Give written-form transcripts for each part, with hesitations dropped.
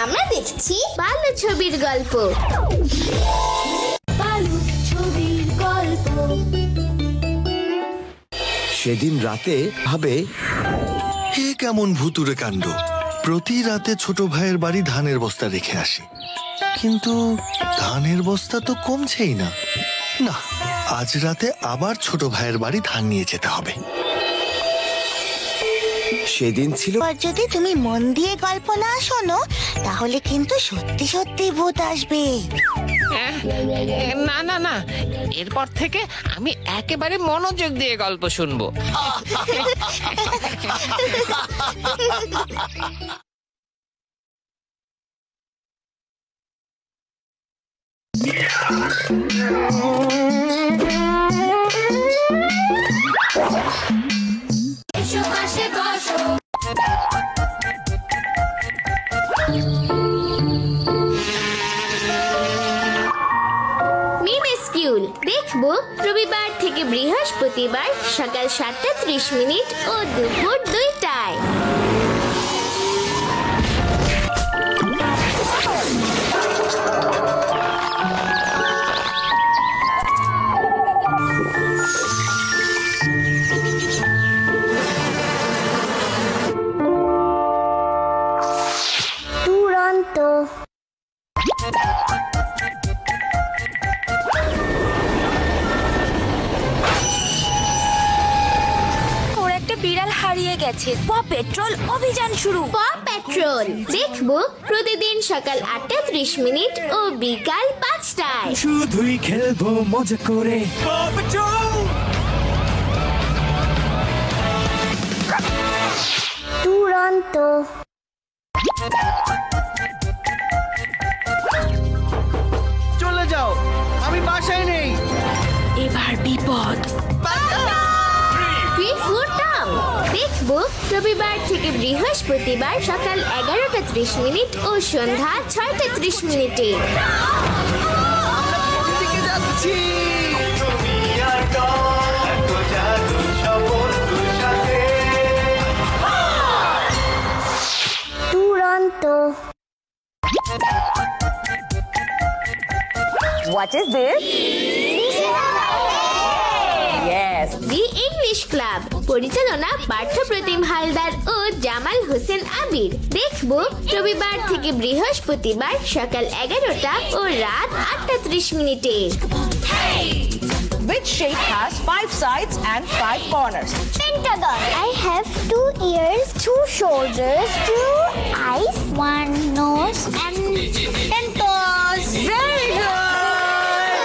আমরা দেখছি বালু ছবির গল্প। সেদিন রাতে ভাবে, হে কেমন ভুতুড়ে কাণ্ড, প্রতি রাতে ছোট ভাইয়ের বাড়ি ধানের বস্তা রেখে আসি, কিন্তু ধানের বস্তা তো কমছেই না। না, আজ রাতে আবার ছোট ভাইয়ের বাড়ি ধান নিয়ে যেতে হবে। সেদিন ছিল, যদি তুমি মন দিয়ে গল্প না শোনো তাহলে কিন্তু সত্যি সত্যি ভূত আসবে। না না না, এরপর থেকে আমি একেবারে মনোযোগ দিয়ে গল্প শুনবো। দেখবো রবিবার থেকে বৃহস্পতিবার সকাল 7:30 ও দুপুর 2টায়। দুরন্ত। বিড়াল হারিয়ে গেছে। প পেট্রোল অভিযান শুরু। প পেট্রোল দেখবো প্রতিদিন সকাল 8:30 ও বিকাল 5টায়। শুধুই খেলবো মজা করে। প পেট্রোল। দুরন্ত। চলে যাও, আমি বাসায় নেই। এবার বিপদ। দেখবো রবিবার থেকে বৃহস্পতিবার সকাল 11:30 ও সন্ধ্যা 6:30। দুরন্ত। What is this? Yes. The English club পরিচালনা পার্থপ্রতিম হালদার ও জামাল হোসেন আবির। দেখবো রবিবার থেকে বৃহস্পতিবার সকাল 11টা ও রাত 8:30। Which shape has 5 sides and 5 corners? Pentagon. I have 2 ears, 2 shoulders, 2 eyes, 1 nose and 10 toes. Very good.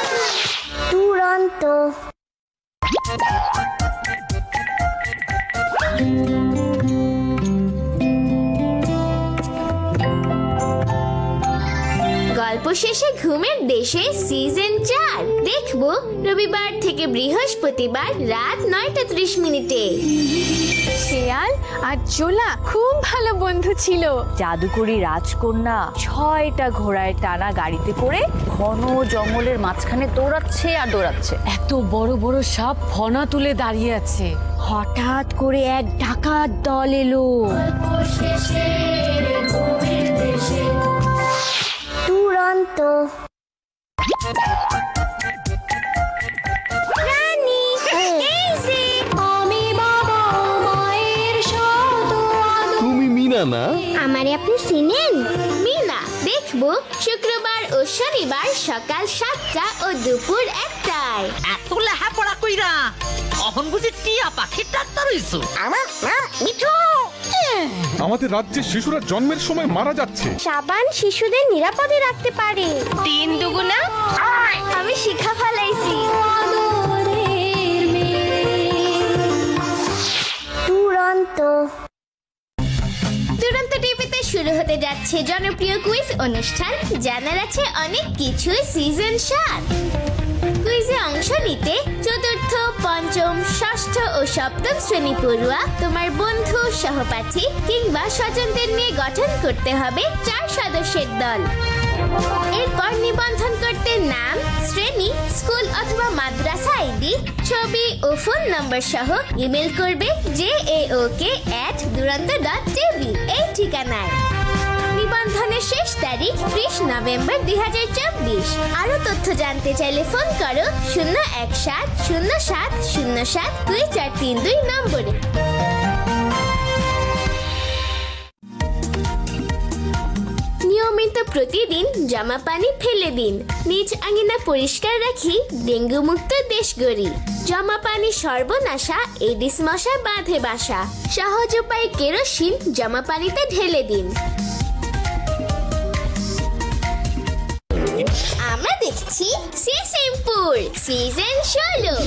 দুরন্ত। গল্প শেষে ঘুমের দেশে সিজন 4 দেখবো রবিবার থেকে বৃহস্পতিবার রাত 9:30। শেয়াল আর জোলা খুব ভালো বন্ধু ছিল। জাদুকরি রাজকন্যা 6টা ঘোড়ায় টানা গাড়িতে করে ঘন জঙ্গলের মাঝখানে দৌড়াচ্ছে আর দৌড়াচ্ছে। এত বড় বড় সাপ ফনা তুলে দাঁড়িয়ে আছে। হঠাৎ করে এক ডাকাত দল এলো। দুরন্ত। তুমি মিনা না? আমারে আপনি চিনেন? মিনা দেখবো শুক্রবার ও শনিবার সকাল 7টা ও দুপুর 1টায়। এত লেখাপড়া কইরা অহন বুঝি টিয়া পাখির ডাক্তার হইছো? আমার নাম মিঠু। আমাদের রাজ্যে শিশুরা জন্মের সময় মারা যাচ্ছে। সাবান শিশুদের নিরাপদে রাখতে পারে। 3 দুগুণা আমি শিখা ফেলাইছি। দুরন্ত। দুরন্ত টিভিতে শুরু হতে যাচ্ছে জনপ্রিয় কুইজ অনুষ্ঠান জানার আছে অনেক কিছু সিজন 7। কুইজে অংশ নিতে চতুর্থ, পঞ্চম, ষষ্ঠ ও সপ্তম শ্রেণী পড়ুয়া তোমার বন্ধু, সহপাঠী কিংবা স্বজনদের নিয়ে গঠন করতে হবে 4 সদস্যের দল। এরপর নিবন্ধন করতে নাম, শ্রেণী, স্কুল অথবা মাদ্রাসা আইডি, ছবি ও ফোন নম্বর সহ ইমেল করবে jaok@duranta.tv এই ঠিকানায়। নিবন্ধনের শেষ তারিখ 30 নভেম্বর 2024। আরো তথ্য জানতে চাইলে ফোন করো 01707070242 নম্বরে। নিয়মিত প্রতিদিন জামা পানি ফেলে দিন। নিজ আঙিনা পরিষ্কার রাখি, ডেঙ্গু মুক্ত দেশ গড়ি। জামা পানি সর্বনাশা, এডিস মশা বাঁধে বাসা। সহজ উপায় কেরোসিন জামা পানিতে ঢেলে দিন। আমরা দেখছি সি সিম্পল সিজন 16।